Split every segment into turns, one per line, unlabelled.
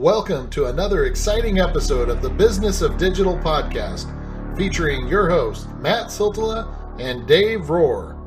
Welcome to another exciting episode of the Business of Digital podcast, featuring your hosts, Matt Siltala and Dave Rohr.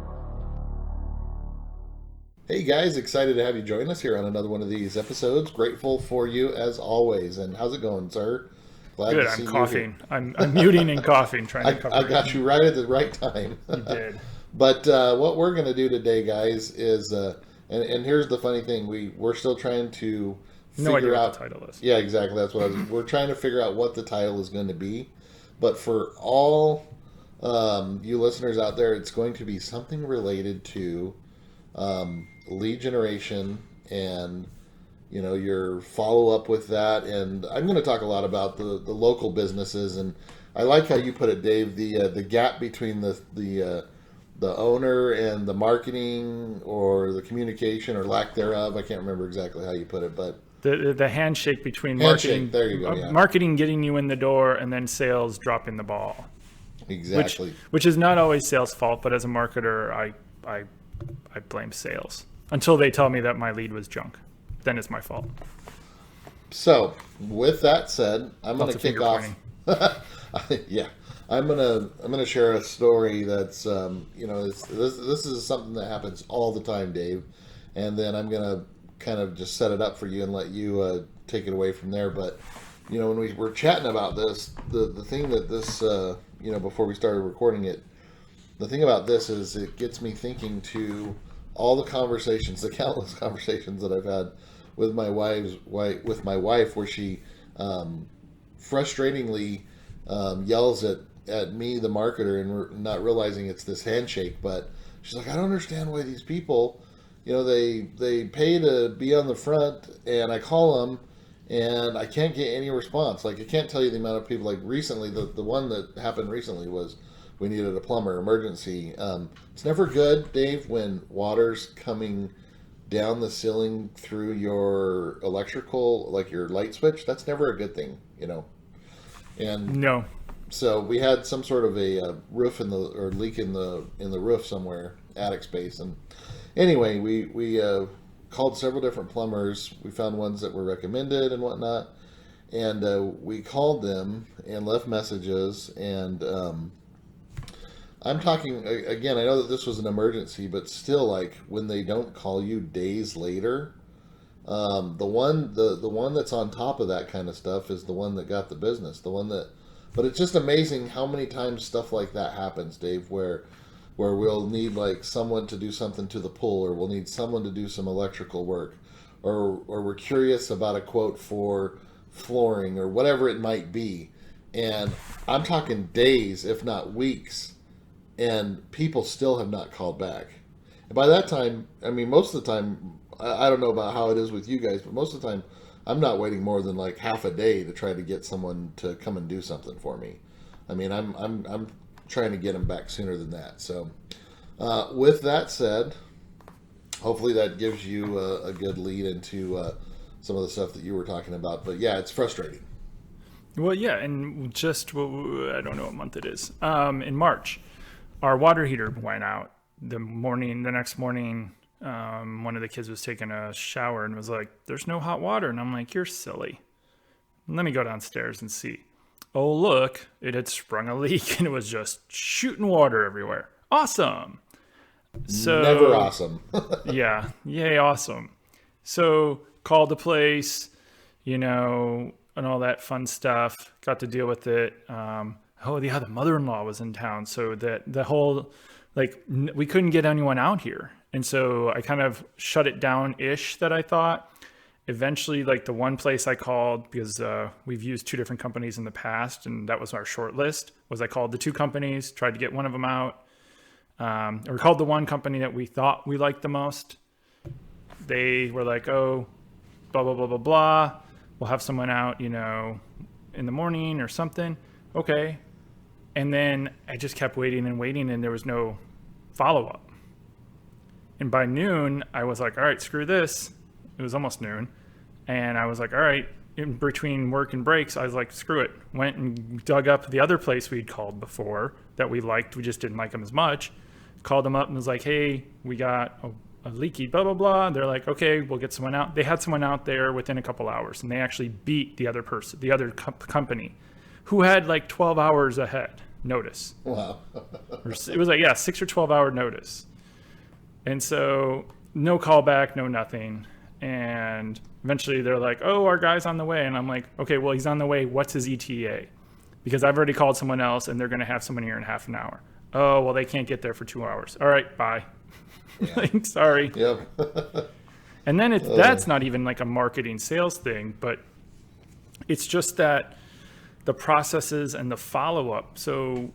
Hey guys, excited to have you join us here on another one of these episodes. Grateful for you as always. And how's it going, sir?
Glad Good, I'm coughing. I'm muting and coughing, trying to cover
I got you right at the right time.
You did.
But what we're going to do today, guys, is, and here's the funny thing, we're still trying to figure out
what the title is.
Yeah, exactly. That's what we're trying to figure out what the title is going to be. But for all you listeners out there, it's going to be something related to lead generation and your follow up with that. And I'm going to talk a lot about the local businesses. And I like how you put it, Dave. The gap between the owner and the marketing or the communication or lack thereof. I can't remember exactly how you put it, but
the handshake between marketing,
there you go, yeah.
Marketing getting you in the door and then sales dropping the ball.
Exactly.
Which is not always sales' fault, but as a marketer, I blame sales until they tell me that my lead was junk. Then it's my fault.
So, with that said, I'm going to kick off. Yeah, I'm gonna share a story that's this is something that happens all the time, Dave, and then I'm gonna kind of just set it up for you and let you take it away from there. But when we were chatting about this, the thing that this before we started recording it, the thing about this is it gets me thinking to all the conversations, the countless conversations that I've had with my wife, where she frustratingly yells at me, the marketer, and we're not realizing it's this handshake. But she's like, I don't understand why these people, they pay to be on the front, and I call them, and I can't get any response. Like, I can't tell you the amount of people. Like recently, the one that happened recently was we needed a plumber, emergency. It's never good, Dave, when water's coming down the ceiling through your electrical, like your light switch. That's never a good thing, And
no.
So we had some sort of a roof leak in the roof somewhere, attic space, and anyway, we called several different plumbers. We found ones that were recommended and whatnot, and we called them and left messages. And I'm talking again. I know that this was an emergency, but still, like when they don't call you days later, the one that's on top of that kind of stuff is the one that got the business. But it's just amazing how many times stuff like that happens, Dave, where we'll need like someone to do something to the pool, or we'll need someone to do some electrical work, or we're curious about a quote for flooring or whatever it might be. And I'm talking days, if not weeks, and people still have not called back. And by that time, I mean, most of the time, I don't know about how it is with you guys, but most of the time, I'm not waiting more than like half a day to try to get someone to come and do something for me. I mean, I'm trying to get them back sooner than that. So, with that said, hopefully that gives you a good lead into some of the stuff that you were talking about. But yeah, it's frustrating.
Well, yeah, and just I don't know what month it is. In March, our water heater went out. The next morning. One of the kids was taking a shower and was like, there's no hot water. And I'm like, you're silly. Let me go downstairs and see. Oh, look, it had sprung a leak and it was just shooting water everywhere. Awesome. So
never awesome.
Yeah. Yay. Awesome. So called the place, and all that fun stuff. Got to deal with it. The mother-in-law was in town. So that the whole, we couldn't get anyone out here. And so I kind of shut it down-ish, that I thought. Eventually, the one place I called, because we've used two different companies in the past, and that was our short list, was I called the two companies, tried to get one of them out. Or called the one company that we thought we liked the most. They were like, oh, blah, blah, blah, blah, blah. We'll have someone out, in the morning or something. Okay. And then I just kept waiting, and there was no follow-up. And by noon, I was like, all right, screw this. It was almost noon. And I was like, all right, in between work and breaks, I was like, screw it. Went and dug up the other place we'd called before that we liked. We just didn't like them as much. Called them up and was like, hey, we got a leaky blah blah blah. They're like, okay, we'll get someone out. They had someone out there within a couple hours, and they actually beat the other person, the other company, who had like 12 hours ahead notice.
Wow.
It was like 6 or 12 hour notice, and so no callback, no nothing. And eventually they're like, oh, our guy's on the way, and I'm like, okay, well, he's on the way. What's his ETA? Because I've already called someone else, and they're going to have someone here in half an hour. Oh, well, they can't get there for 2 hours. All right, bye.
Yeah.
Like, sorry.
Yep.
And then that's not even like a marketing sales thing, but it's just that the processes and the follow-up. So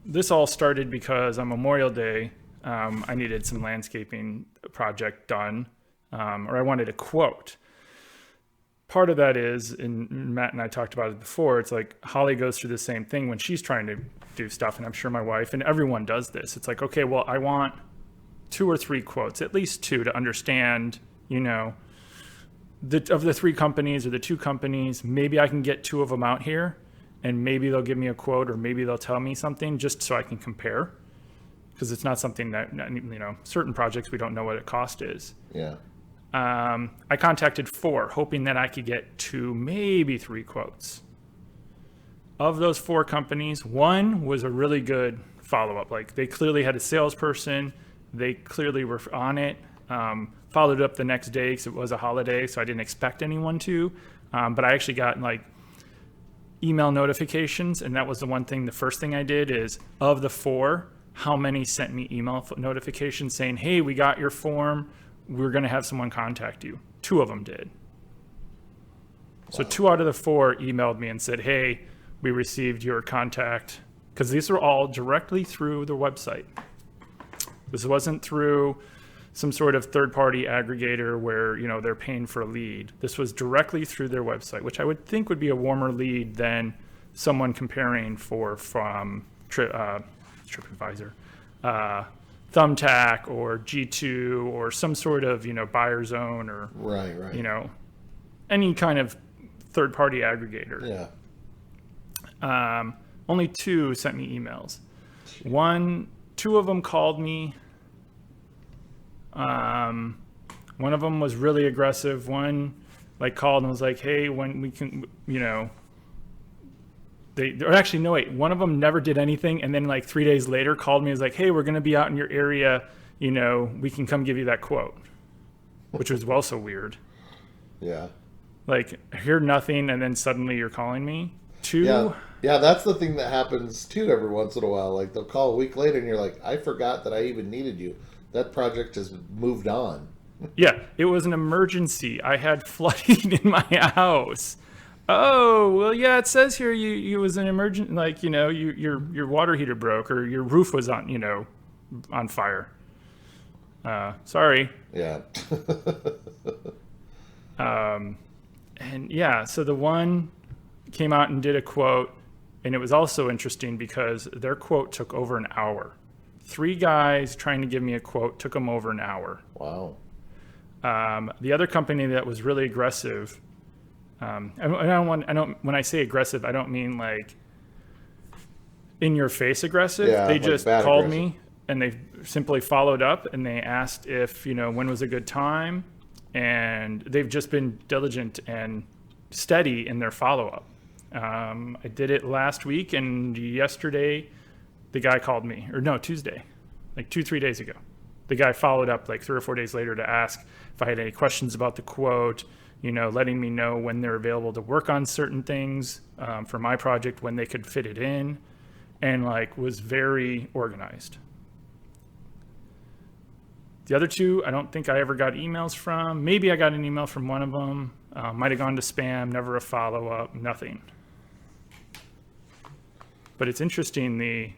this all started because on Memorial Day, I needed some landscaping project done, or I wanted a quote. Part of that is, and Matt and I talked about it before, it's like Holly goes through the same thing when she's trying to do stuff, and I'm sure my wife and everyone does this. It's like, okay, well, I want 2 or 3 quotes, at least 2, to understand, of the 3 companies or the 2 companies, maybe I can get 2 of them out here, and maybe they'll give me a quote, or maybe they'll tell me something just so I can compare, because it's not something that, certain projects we don't know what a cost is.
Yeah.
I contacted 4, hoping that I could get 2, maybe 3 quotes. Of those 4 companies, 1 was a really good follow-up. Like, they clearly had a salesperson. They clearly were on it. Followed up the next day because it was a holiday, so I didn't expect anyone to. But I actually got like email notifications, and that was the first thing I did is, of the 4, how many sent me email notifications saying, hey, we got your form. We're going to have someone contact you. 2 of them did. So 2 out of the 4 emailed me and said, hey, we received your contact, because these were all directly through the website. This wasn't through some sort of third-party aggregator where, they're paying for a lead. This was directly through their website, which I would think would be a warmer lead than someone comparing from TripAdvisor, Thumbtack, or G2, or some sort of, Buyer Zone, or
right.
Any kind of third-party aggregator.
Yeah.
Only 2 sent me emails. 2 of them called me. One of them was really aggressive. One called and was like, hey, when we can, one of them never did anything. And then 3 days later called me and was like, hey, we're going to be out in your area. We can come give you that quote, which was also weird.
Yeah.
I hear nothing. And then suddenly you're calling me. 2.
Yeah. That's the thing that happens too every once in a while. They'll call a week later and you're like, I forgot that I even needed you. That project has moved on.
Yeah, it was an emergency. I had flooding in my house. Oh, well, yeah, it says here you was an emergent, your water heater broke, or your roof was on fire. Sorry.
Yeah.
And yeah, so the one came out and did a quote, and it was also interesting because their quote took over an hour. 3 guys trying to give me a quote took them over an hour.
Wow.
The other company that was really aggressive, when I say aggressive, I don't mean in your face aggressive.
Yeah,
they just called
aggressive.
me and they simply followed up and they asked if, when was a good time. And they've just been diligent and steady in their follow-up. I did it last week, and yesterday the guy called me, or no, Tuesday, 2-3 days ago. The guy followed up 3 or 4 days later to ask if I had any questions about the quote, letting me know when they're available to work on certain things for my project, when they could fit it in, and was very organized. The other 2, I don't think I ever got emails from. Maybe I got an email from one of them. Might have gone to spam, never a follow-up, nothing. But it's interesting, the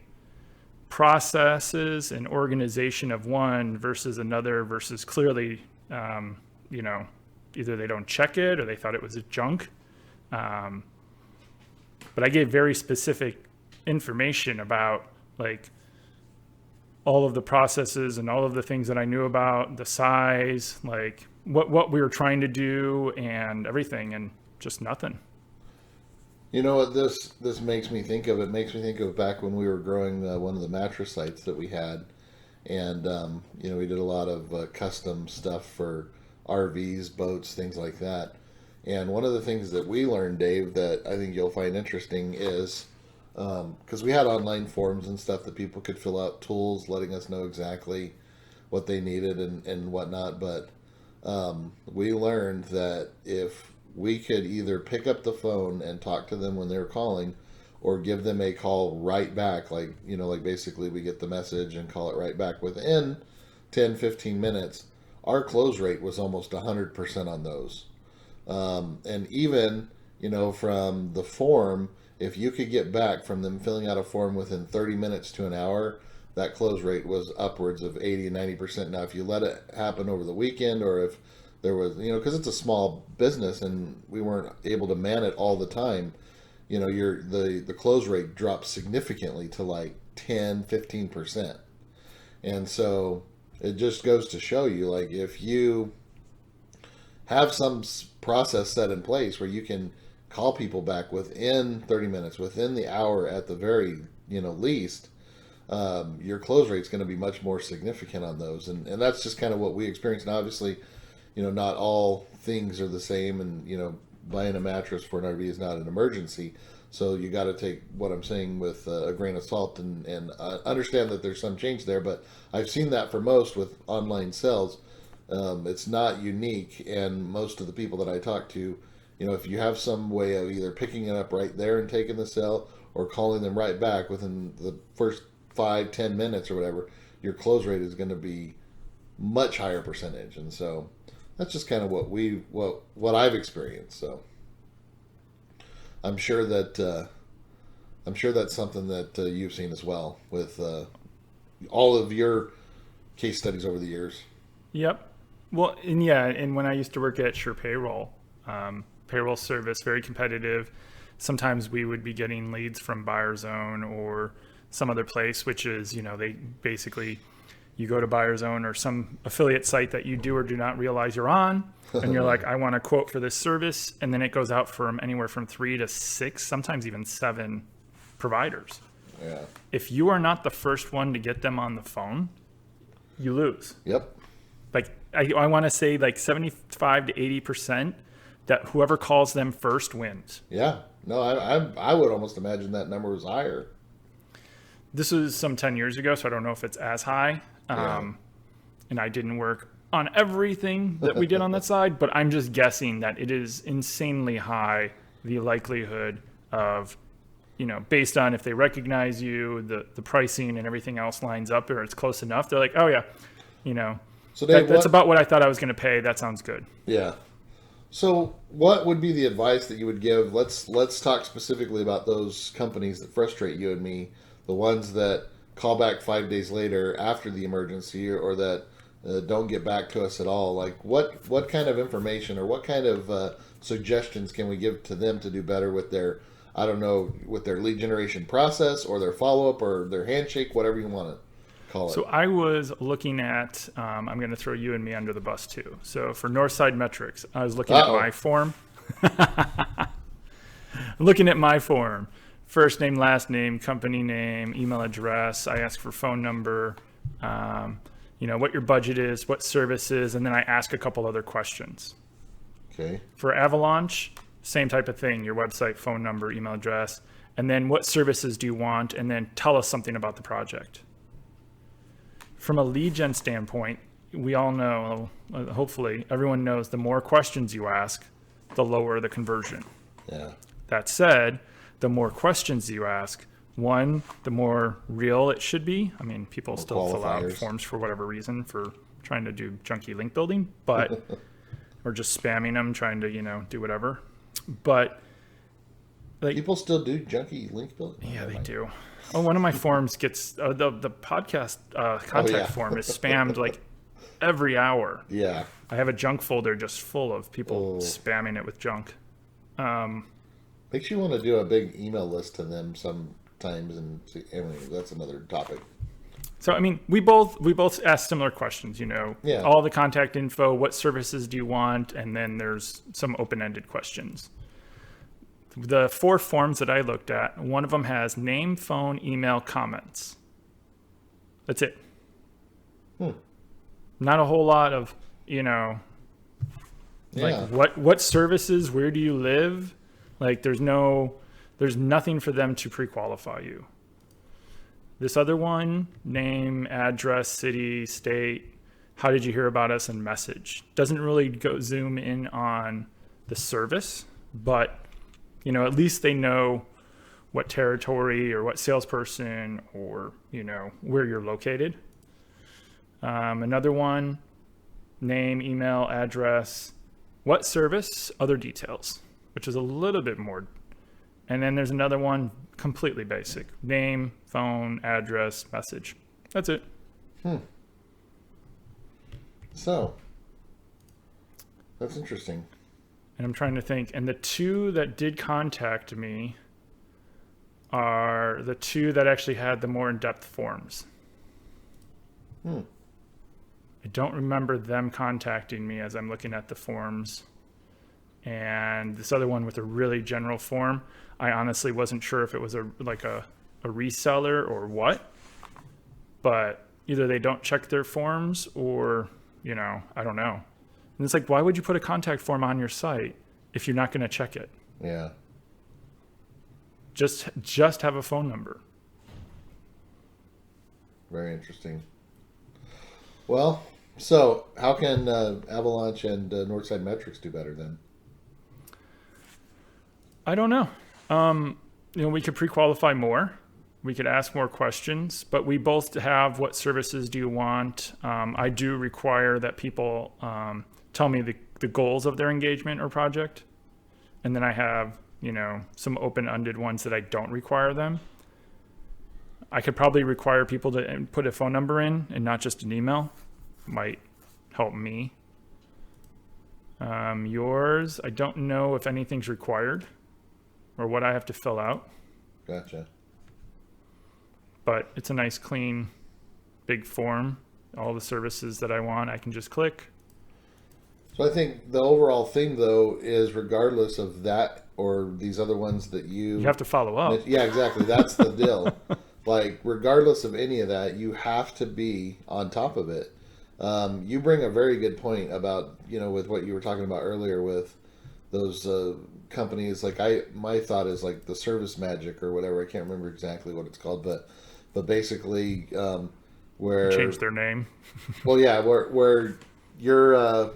processes and organization of one versus another, versus clearly, either they don't check it or they thought it was junk. But I gave very specific information about all of the processes and all of the things that I knew about, the size, what we were trying to do and everything, and just nothing.
You know what this makes me think of? It makes me think of back when we were growing one of the mattress sites that we had. and we did a lot of custom stuff for RVs, boats, things like that. And one of the things that we learned, Dave, that I think you'll find interesting is because we had online forms and stuff that people could fill out, tools letting us know exactly what they needed and whatnot. But we learned that if we could either pick up the phone and talk to them when they were calling, or give them a call right back, like basically we get the message and call it right back within 10, 15 minutes, our close rate was almost 100% on those. And even, from the form, if you could get back from them filling out a form within 30 minutes to an hour, that close rate was upwards of 80 and 90%. Now, if you let it happen over the weekend, or if there was, because it's a small business and we weren't able to man it all the time, the close rate drops significantly to like 10, 15%. And so it just goes to show you, like, if you have some process set in place where you can call people back within 30 minutes, within the hour at the very, least, your close rate is going to be much more significant on those. And that's just kind of what we experienced. And obviously, not all things are the same, and, buying a mattress for an RV is not an emergency. So you got to take what I'm saying with a grain of salt and understand that there's some change there. But I've seen that for most with online sales. It's not unique, and most of the people that I talk to, if you have some way of either picking it up right there and taking the sale, or calling them right back within the first 5-10 minutes or whatever, your close rate is going to be much higher percentage. And so that's just kind of what I've experienced. So I'm sure that's something that you've seen as well with all of your case studies over the years.
Yep. Well, and when I used to work at Sure Payroll, payroll service, very competitive. Sometimes we would be getting leads from BuyerZone or some other place, which is, they basically, you go to BuyerZone or some affiliate site that you do or do not realize you're on, and you're like, I want a quote for this service, and then it goes out from anywhere from 3 to 6, sometimes even 7 providers.
Yeah.
If you are not the first one to get them on the phone, you lose.
Yep.
Like I want to say like 75 to 80% that whoever calls them first wins.
Yeah. No, I would almost imagine that number was higher.
This was some 10 years ago, so I don't know if it's as high. And I didn't work on everything that we did on that side, but I'm just guessing that it is insanely high, the likelihood of, based on if they recognize you, the pricing and everything else lines up, or it's close enough. They're like, oh yeah,
So Dave,
that's about what I thought I was going to pay. That sounds good.
Yeah. So what would be the advice that you would give? Let's talk specifically about those companies that frustrate you and me, the ones that call back 5 days later after the emergency, or that don't get back to us at all. Like what kind of information or what kind of suggestions can we give to them to do better with their, I don't know, with their lead generation process or their follow-up or their handshake, whatever you want to call it.
So I was looking at, I'm going to throw you and me under the bus too. So for Northside Metrics, I was looking at my form. Looking at my form. First name, last name, company name, email address. I ask for phone number, what your budget is, what services, and then I ask a couple other questions.
Okay.
For Avalanche, same type of thing, your website, phone number, email address, and then what services do you want, and then tell us something about the project. From a lead gen standpoint, we all know, hopefully everyone knows, the more questions you ask, the lower the conversion.
Yeah.
That said, the more questions you ask, one, the more real it should be. I mean, people still fill out forms for whatever reason for trying to do junky link building, but or just spamming them, trying to, do whatever. But like,
people still do junky link building?
Yeah, they do. Oh, one of my forms gets the podcast contact form is spammed like every hour.
Yeah.
I have a junk folder just full of people spamming it with junk.
Makes you want to do a big email list to them sometimes, and see, anyway, that's another topic.
So I mean, we both ask similar questions.
Yeah.
All the contact info, what services do you want, and then there's some open-ended questions. The 4 forms that I looked at, one of them has name, phone, email, comments. That's it. Not a whole lot of,
Yeah.
like what services, where do you live? Like there's nothing for them to pre-qualify you. This other one, name, address, city, state, how did you hear about us, and message. Doesn't really go zoom in on the service, but at least they know what territory or what salesperson or where you're located. Another one, name, email, address, what service, other details, which is a little bit more. And then there's another one, completely basic, name, phone, address, message. That's it.
So that's interesting.
And I'm trying to think. And the two that did contact me are the two that actually had the more in-depth forms. I don't remember them contacting me as I'm looking at the forms. And this other one with a really general form, I honestly wasn't sure if it was a reseller or what. But either they don't check their forms or, I don't know. And it's like, why would you put a contact form on your site if you're not going to check it?
Yeah.
Just have a phone number.
Very interesting. Well, so how can Avalanche and Northside Metrics do better then?
I don't know. We could pre-qualify more. We could ask more questions, but we both have what services do you want. I do require that people tell me the goals of their engagement or project. And then I have, some open-ended ones that I don't require them. I could probably require people to put a phone number in and not just an email. Might help me. Yours, I don't know if anything's required or what I have to fill out.
Gotcha.
But it's a nice, clean, big form. All the services that I want, I can just click.
So I think the overall thing, though, is regardless of that or these other ones that you
have to follow up.
Yeah, exactly. That's the deal. Like, regardless of any of that, you have to be on top of it. You bring a very good point about, with what you were talking about earlier with those companies. Like, my thought is like the Service Magic or whatever. I can't remember exactly what it's called, but basically where
change their name.
Well, yeah, where you're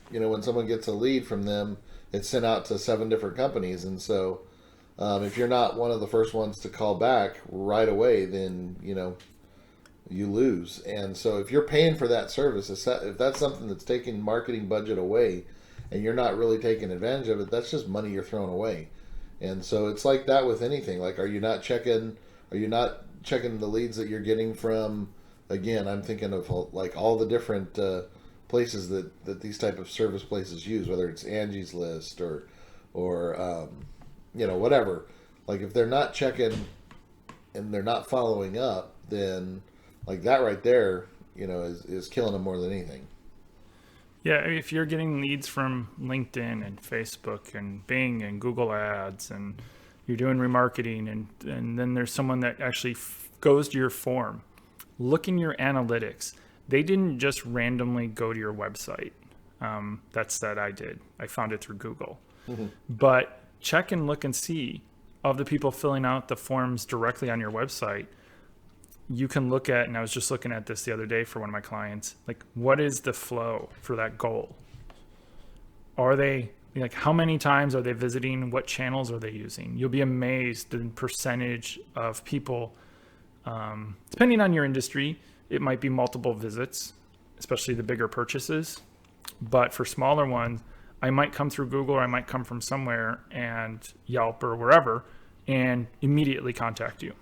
when someone gets a lead from them, it's sent out to 7 different companies, and so if you're not one of the first ones to call back right away, then you lose. And so if you're paying for that service, if that's something that's taking marketing budget away and you're not really taking advantage of it, that's just money you're throwing away. And so it's like that with anything. Like, are you not checking the leads that you're getting from, again, I'm thinking of like all the different places that these type of service places use, whether it's Angie's List or whatever. Like, if they're not checking and they're not following up, then like that right there, is killing them more than anything.
Yeah, if you're getting leads from LinkedIn and Facebook and Bing and Google Ads, and you're doing remarketing, and then there's someone that actually goes to your form, look in your analytics. They didn't just randomly go to your website. That I did. I found it through Google. Mm-hmm. But check and look and see of the people filling out the forms directly on your website. You can look at, and I was just looking at this the other day for one of my clients, like, what is the flow for that goal? Are they, like, how many times are they visiting? What channels are they using? You'll be amazed the percentage of people, depending on your industry, it might be multiple visits, especially the bigger purchases. But for smaller ones, I might come through Google, or I might come from somewhere and Yelp or wherever and immediately contact you.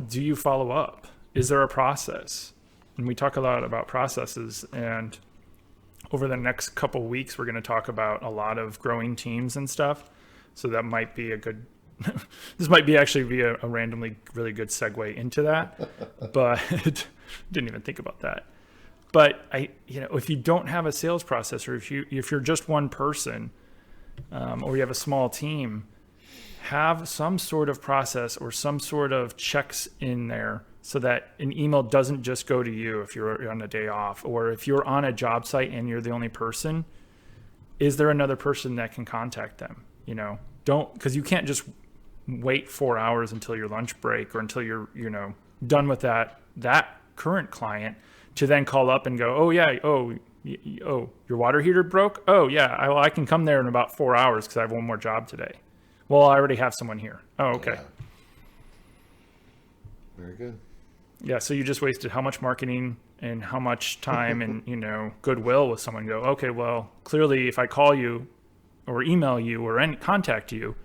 Do you follow up? Is there a process? And we talk a lot about processes, and over the next couple weeks, we're going to talk about a lot of growing teams and stuff. So that might be a good, this might be a randomly really good segue into that, but didn't even think about that. But if you don't have a sales process, or if you're just one person, or you have a small team, have some sort of process or some sort of checks in there so that an email doesn't just go to you if you're on a day off, or if you're on a job site and you're the only person, is there another person that can contact them? Don't, because you can't just wait 4 hours until your lunch break or until you're, done with that current client to then call up and go, oh yeah, oh, your water heater broke? Oh yeah, I can come there in about 4 hours because I have one more job today. Well, I already have someone here. Oh, okay.
Yeah. Very good.
Yeah, so you just wasted how much marketing and how much time and, goodwill with someone. Go, okay, well, clearly if I call you or email you or contact you,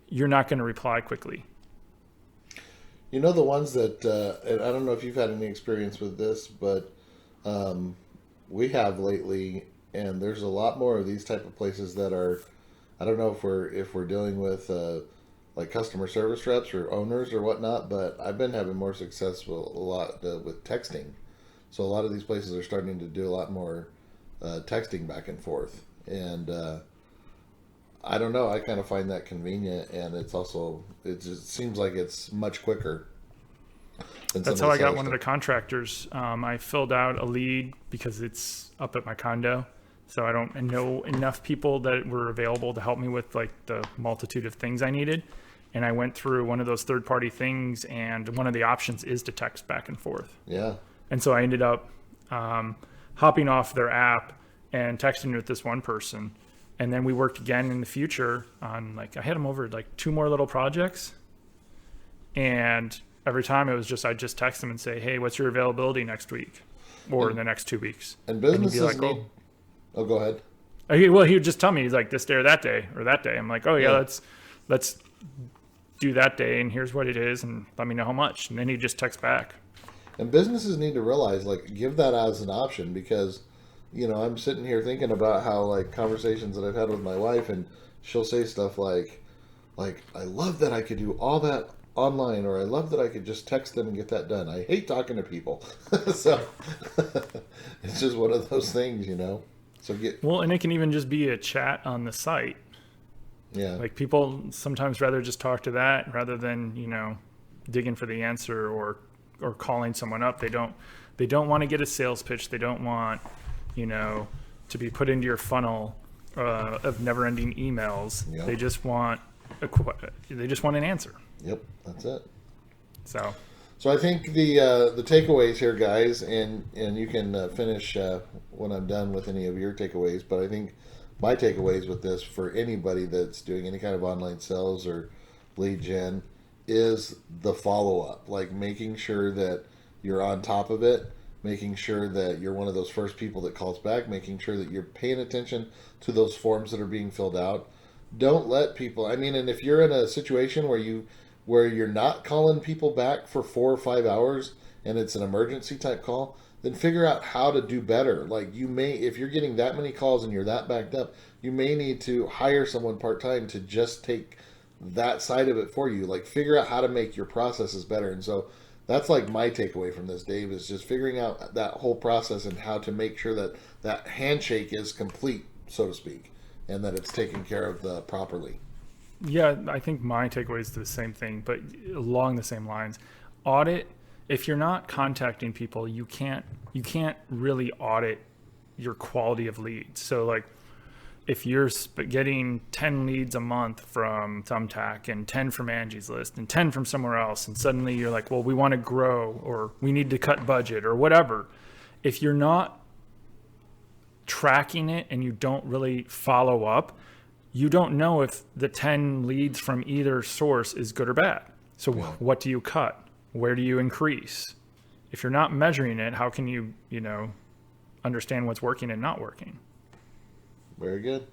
you're not going to reply quickly.
The ones that, and I don't know if you've had any experience with this, but we have lately, and there's a lot more of these type of places that are, I don't know if we're dealing with like customer service reps or owners or whatnot, but I've been having more success with a lot with texting. So a lot of these places are starting to do a lot more texting back and forth, and I don't know. I kind of find that convenient, and it just seems like it's much quicker.
That's how I got one of the contractors. I filled out a lead because it's up at my condo, so I don't know enough people that were available to help me with like the multitude of things I needed. And I went through one of those third-party things, and one of the options is to text back and forth.
Yeah.
And so I ended up hopping off their app and texting with this one person. And then we worked again in the future on I had him over 2 more little projects. And every time it was I'd just text them and say, hey, what's your availability next week or in the next 2 weeks?
And businesses
and he'd be like,
oh, go ahead.
Well, he would just tell me, he's like, this day or that day or that day. I'm like, oh yeah, let's do that day, and here's what it is, and let me know how much. And then he'd just text back.
And businesses need to realize, give that as an option, because, I'm sitting here thinking about how, conversations that I've had with my wife, and she'll say stuff like, I love that I could do all that online, or I love that I could just text them and get that done. I hate talking to people. So it's just one of those things, So
and it can even just be a chat on the site.
Yeah.
People sometimes rather just talk to that rather than, digging for the answer or calling someone up. They don't want to get a sales pitch. They don't want, to be put into your funnel of never-ending emails.
Yep.
They just want an answer.
Yep, that's it.
So
I think the takeaways here, guys, and you can finish when I'm done with any of your takeaways, but I think my takeaways with this for anybody that's doing any kind of online sales or lead gen is the follow-up, making sure that you're on top of it, making sure that you're one of those first people that calls back, making sure that you're paying attention to those forms that are being filled out. Don't let people, and if you're in a situation where you're not calling people back for 4 or 5 hours and it's an emergency type call, then figure out how to do better. If you're getting that many calls and you're that backed up, you may need to hire someone part-time to just take that side of it for you. Figure out how to make your processes better. And so that's my takeaway from this, Dave, is just figuring out that whole process and how to make sure that that handshake is complete, so to speak, and that it's taken care of properly.
Yeah, I think my takeaway is the same thing, but along the same lines. Audit. If you're not contacting people, you can't really audit your quality of leads. So if you're getting 10 leads a month from Thumbtack and 10 from Angie's List and 10 from somewhere else, and suddenly you're like, well, we want to grow or we need to cut budget or whatever. If you're not tracking it and you don't really follow up, you don't know if the 10 leads from either source is good or bad. So what do you cut? Where do you increase? If you're not measuring it, how can you, understand what's working and not working?
Very good.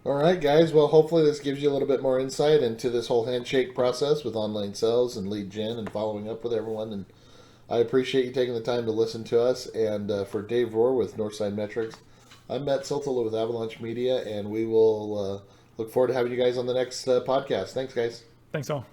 All right, guys. Well, hopefully this gives you a little bit more insight into this whole handshake process with online sales and lead gen and following up with everyone. And I appreciate you taking the time to listen to us. And for Dave Rohr with Northside Metrics, I'm Matt Siltala with Avalanche Media, and we will look forward to having you guys on the next podcast. Thanks, guys.
Thanks all.